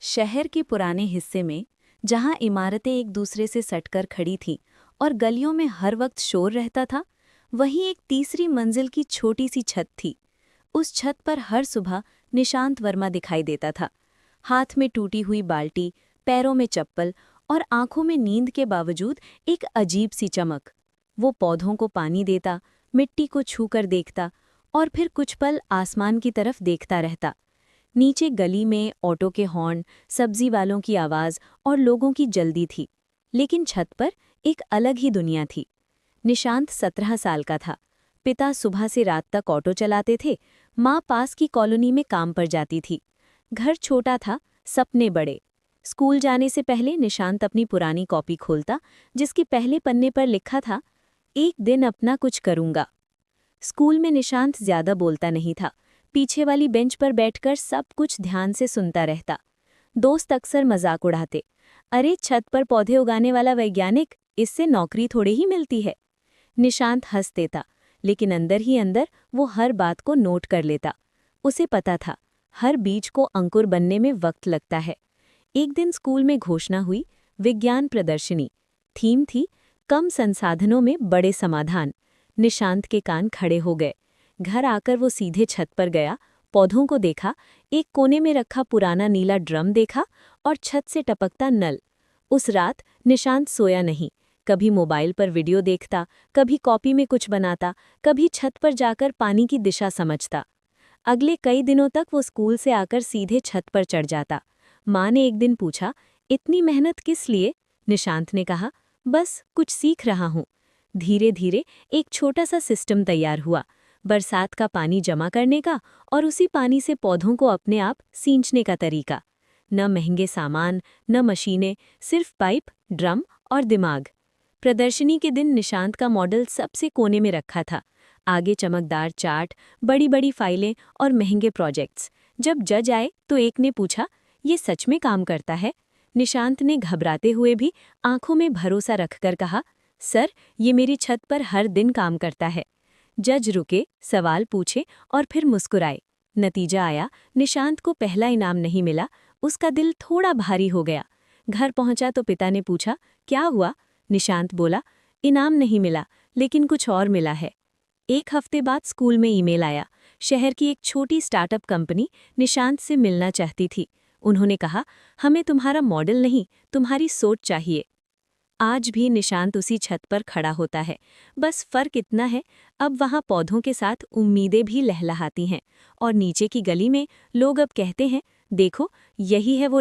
शहर के पुराने हिस्से में जहां इमारतें एक दूसरे से सटकर खड़ी थीं और गलियों में हर वक्त शोर रहता था, वहीं एक तीसरी मंजिल की छोटी सी छत थी। उस छत पर हर सुबह निशांत वर्मा दिखाई देता था, हाथ में टूटी हुई बाल्टी, पैरों में चप्पल और आंखों में नींद के बावजूद एक अजीब सी चमक। वो पौधों को पानी देता, मिट्टी को छूकर देखता और फिर कुछ पल आसमान की तरफ देखता रहता। नीचे गली में ऑटो के हॉर्न, सब्जी वालों की आवाज़ और लोगों की जल्दी थी, लेकिन छत पर एक अलग ही दुनिया थी। निशांत 17 साल का था। पिता सुबह से रात तक ऑटो चलाते थे, माँ पास की कॉलोनी में काम पर जाती थी। घर छोटा था, सपने बड़े। स्कूल जाने से पहले निशांत अपनी पुरानी कॉपी खोलता, जिसके पहले पन्ने पर लिखा था, एक दिन अपना कुछ करूंगा। स्कूल में निशांत ज्यादा बोलता नहीं था, पीछे वाली बेंच पर बैठकर सब कुछ ध्यान से सुनता रहता। दोस्त अक्सर मजाक उड़ाते, अरे छत पर पौधे उगाने वाला वैज्ञानिक, इससे नौकरी थोड़ी ही मिलती है। निशांत हंस देता, लेकिन अंदर ही अंदर वो हर बात को नोट कर लेता। उसे पता था, हर बीज को अंकुर बनने में वक्त लगता है। एक दिन स्कूल में घोषणा हुई, विज्ञान प्रदर्शनी। थीम थी, कम संसाधनों में बड़े समाधान। निशांत के कान खड़े हो गए। घर आकर वो सीधे छत पर गया, पौधों को देखा, एक कोने में रखा पुराना नीला ड्रम देखा और छत से टपकता नल। उस रात निशांत सोया नहीं। कभी मोबाइल पर वीडियो देखता, कभी कॉपी में कुछ बनाता, कभी छत पर जाकर पानी की दिशा समझता। अगले कई दिनों तक वो स्कूल से आकर सीधे छत पर चढ़ जाता। माँ ने एक दिन पूछा, इतनी मेहनत किस लिए? निशांत ने कहा, बस कुछ सीख रहा हूँ। धीरे धीरे एक छोटा सा सिस्टम तैयार हुआ, बरसात का पानी जमा करने का और उसी पानी से पौधों को अपने आप सींचने का तरीका। न महंगे सामान, न मशीनें, सिर्फ पाइप, ड्रम और दिमाग। प्रदर्शनी के दिन निशांत का मॉडल सबसे कोने में रखा था। आगे चमकदार चार्ट, बड़ी बड़ी फाइलें और महंगे प्रोजेक्ट्स। जब जज आए तो एक ने पूछा, ये सच में काम करता है? निशांत ने घबराते हुए भी आंखों में भरोसा रखकर कहा, सर, ये मेरी छत पर हर दिन काम करता है। जज रुके, सवाल पूछे और फिर मुस्कुराए। नतीजा आया, निशांत को पहला इनाम नहीं मिला। उसका दिल थोड़ा भारी हो गया। घर पहुंचा तो पिता ने पूछा, क्या हुआ? निशांत बोला, इनाम नहीं मिला, लेकिन कुछ और मिला है। एक हफ्ते बाद स्कूल में ईमेल आया। शहर की एक छोटी स्टार्टअप कंपनी निशांत से मिलना चाहती थी। उन्होंने कहा, हमें तुम्हारा मॉडल नहीं, तुम्हारी सोच चाहिए। आज भी निशांत उसी छत पर खड़ा होता है। बस फर्क इतना है, अब वहाँ पौधों के साथ उम्मीदें भी लहलहाती हैं और नीचे की गली में लोग अब कहते हैं, देखो, यही है वो